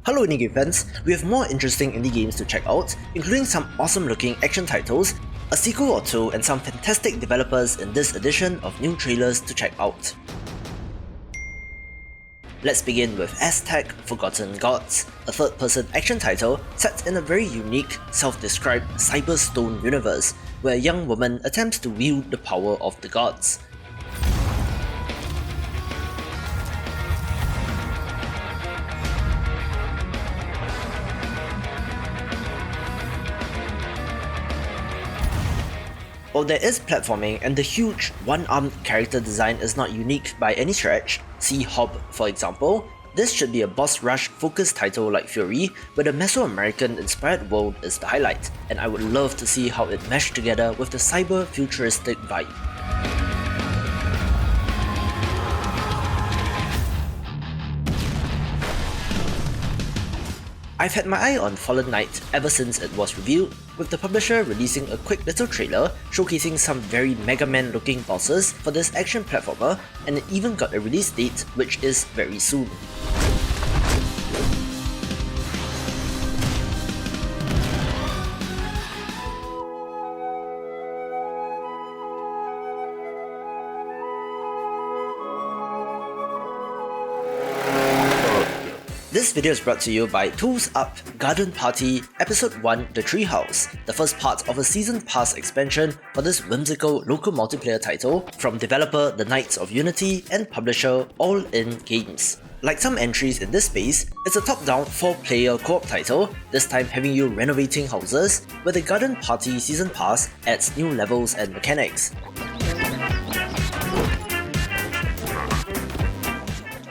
Hello indie game fans, we have more interesting indie games to check out, including some awesome looking action titles, a sequel or two, and some fantastic developers in this edition of new trailers to check out. Let's begin with Aztec Forgotten Gods, a third-person action title set in a very unique, self-described Cyberstone universe, where a young woman attempts to wield the power of the gods. While there is platforming and the huge one-armed character design is not unique by any stretch, see Hob for example, this should be a boss rush focused title like Fury, where the Mesoamerican inspired world is the highlight, and I would love to see how it meshed together with the cyber-futuristic vibe. I've had my eye on Fallen Knight ever since it was revealed, with the publisher releasing a quick little trailer showcasing some very Mega Man looking bosses for this action platformer, and it even got a release date which is very soon. This video is brought to you by Tools Up Garden Party Episode 1 The Treehouse, the first part of a Season Pass expansion for this whimsical local multiplayer title from developer The Knights of Unity and publisher All In Games. Like some entries in this space, it's a top-down 4-player co-op title, this time having you renovating houses, where the Garden Party Season Pass adds new levels and mechanics.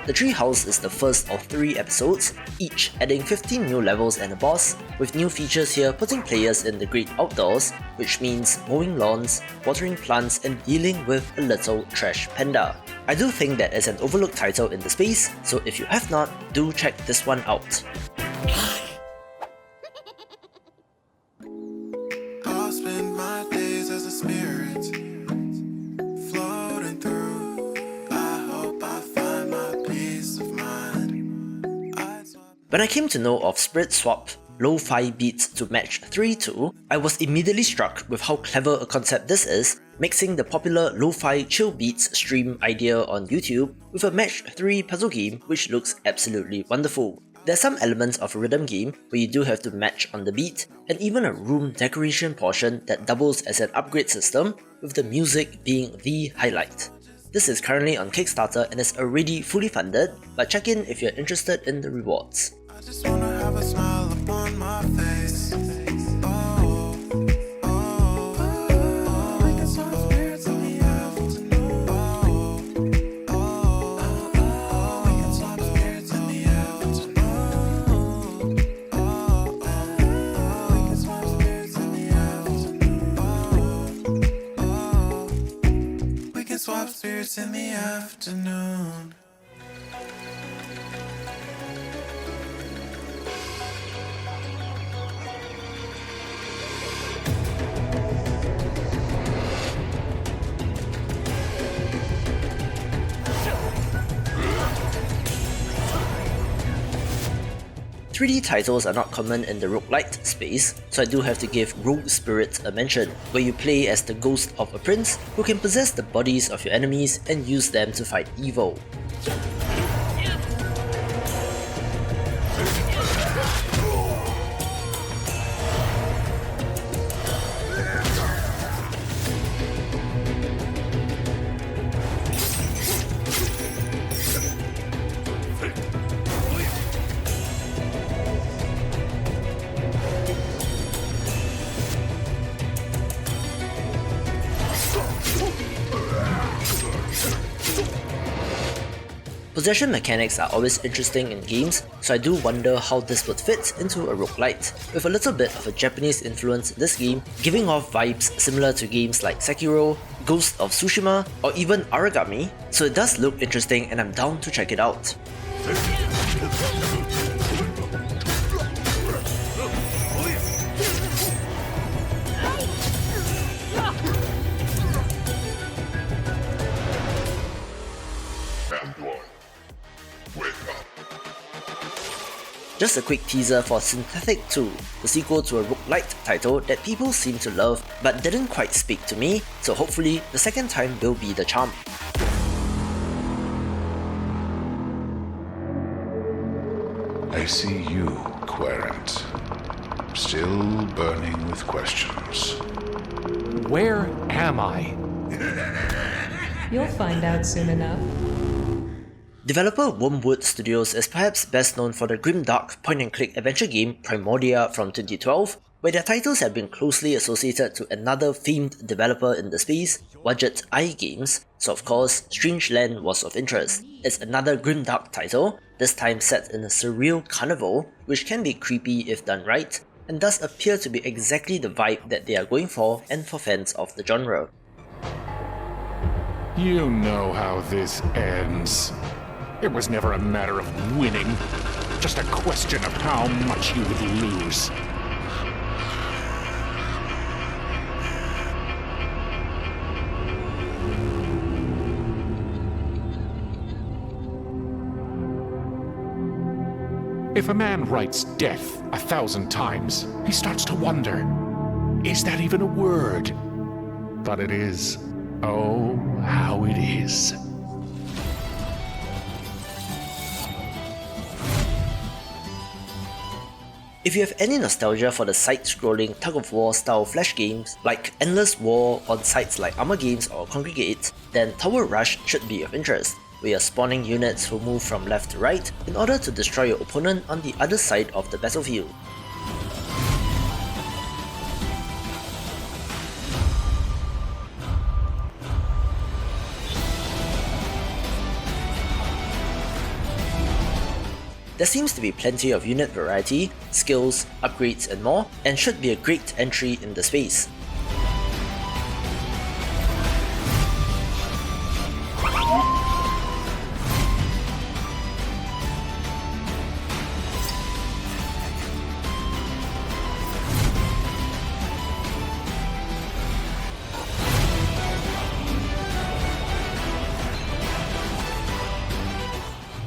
The Treehouse is the first of 3 episodes, each adding 15 new levels and a boss, with new features here putting players in the great outdoors, which means mowing lawns, watering plants, and dealing with a little trash panda. I do think that is an overlooked title in the space, so if you have not, do check this one out. I'll spend my days as a spirit, floating through. I hope I find my peace of mind. When I came to know of Spirit Swap lo-fi beats to match 3-2, I was immediately struck with how clever a concept this is, mixing the popular lo-fi chill beats stream idea on YouTube with a match 3 puzzle game which looks absolutely wonderful. There's some elements of a rhythm game where you do have to match on the beat, and even a room decoration portion that doubles as an upgrade system, with the music being the highlight. This is currently on Kickstarter and is already fully funded, but check in if you're interested in the rewards. I just wanna have a smile upon my face. We can swap spirits in the afternoon. We can swap spirits in the afternoon. We can swap spirits in the afternoon. We can swap spirits in the afternoon. .3D titles are not common in the roguelite space, so I do have to give Rogue Spirit a mention, where you play as the ghost of a prince who can possess the bodies of your enemies and use them to fight evil. Possession mechanics are always interesting in games, so I do wonder how this would fit into a roguelite, with a little bit of a Japanese influence in this game, giving off vibes similar to games like Sekiro, Ghost of Tsushima, or even Aragami, so it does look interesting and I'm down to check it out. Just a quick teaser for Synthetic 2, the sequel to a roguelite title that people seem to love but didn't quite speak to me, so hopefully the second time will be the charm. I see you, Querent. Still burning with questions. Where am I? You'll find out soon enough. Developer Wormwood Studios is perhaps best known for the grimdark point-and-click adventure game Primordia from 2012, where their titles have been closely associated to another famed developer in the space, Wadjet Eye Games, so of course Strangeland was of interest. It's another grimdark title, this time set in a surreal carnival, which can be creepy if done right, and does appear to be exactly the vibe that they are going for and for fans of the genre. You know how this ends. It was never a matter of winning, just a question of how much you would lose. If a man writes death 1,000 times, he starts to wonder, is that even a word? But it is. Oh, how it is. If you have any nostalgia for the side-scrolling tug-of-war style flash games like Endless War on sites like Armor Games or Congregate, then Tower Rush should be of interest, where you're spawning units who move from left to right in order to destroy your opponent on the other side of the battlefield. There seems to be plenty of unit variety, skills, upgrades and more, and should be a great entry in the space.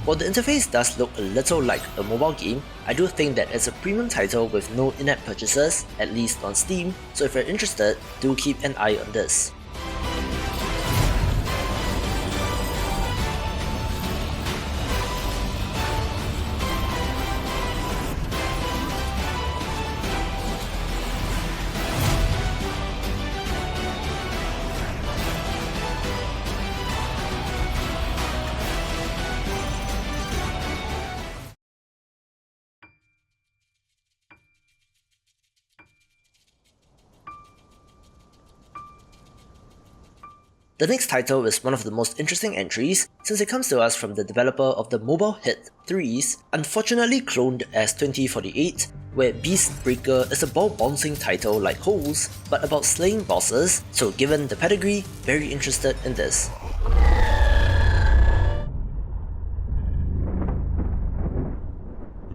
While the interface does look a little like a mobile game, I do think that it's a premium title with no in-app purchases, at least on Steam, so if you're interested, do keep an eye on this. The next title is one of the most interesting entries since it comes to us from the developer of the mobile hit Threes, unfortunately cloned as 2048, where Beastbreaker is a ball-bouncing title like Holes, but about slaying bosses, so given the pedigree, very interested in this.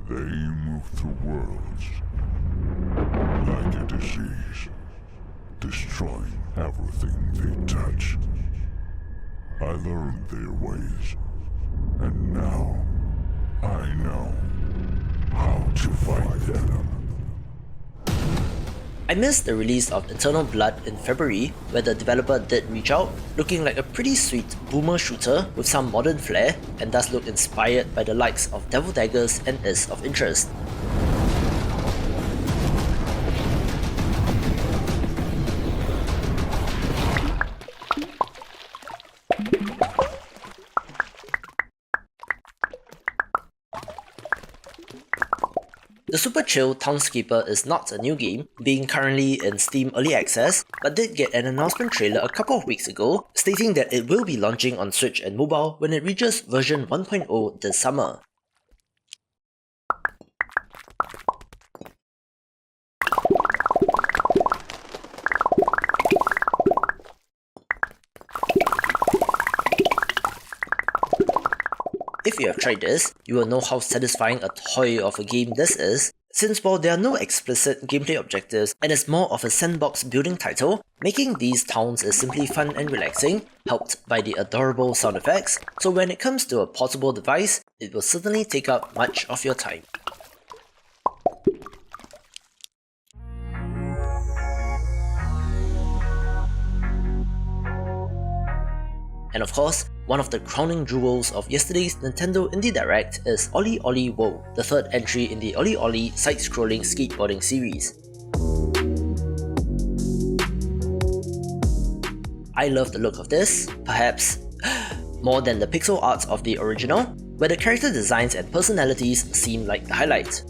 They move through worlds like a disease, destroying everything they touch. I learned their ways, and now I know how to fight them. I missed the release of Eternal Blood in February, where the developer did reach out, looking like a pretty sweet boomer shooter with some modern flair, and does look inspired by the likes of Devil Daggers and is of interest. The super chill Townscaper is not a new game, being currently in Steam Early Access, but did get an announcement trailer a couple of weeks ago, stating that it will be launching on Switch and mobile when it reaches version 1.0 this summer. If you have tried this, you will know how satisfying a toy of a game this is, since while there are no explicit gameplay objectives and is more of a sandbox building title, making these towns is simply fun and relaxing, helped by the adorable sound effects, so when it comes to a portable device, it will certainly take up much of your time. And of course, one of the crowning jewels of yesterday's Nintendo Indie Direct is OlliOlli World, the third entry in the OlliOlli side-scrolling skateboarding series. I love the look of this, perhaps more than the pixel art of the original, where the character designs and personalities seem like the highlight.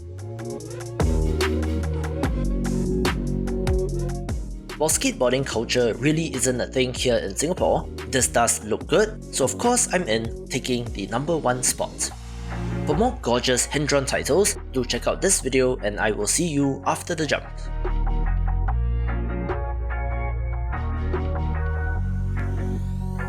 While skateboarding culture really isn't a thing here in Singapore, this does look good, so of course I'm in, taking the #1 spot. For more gorgeous hand-drawn titles, do check out this video and I will see you after the jump.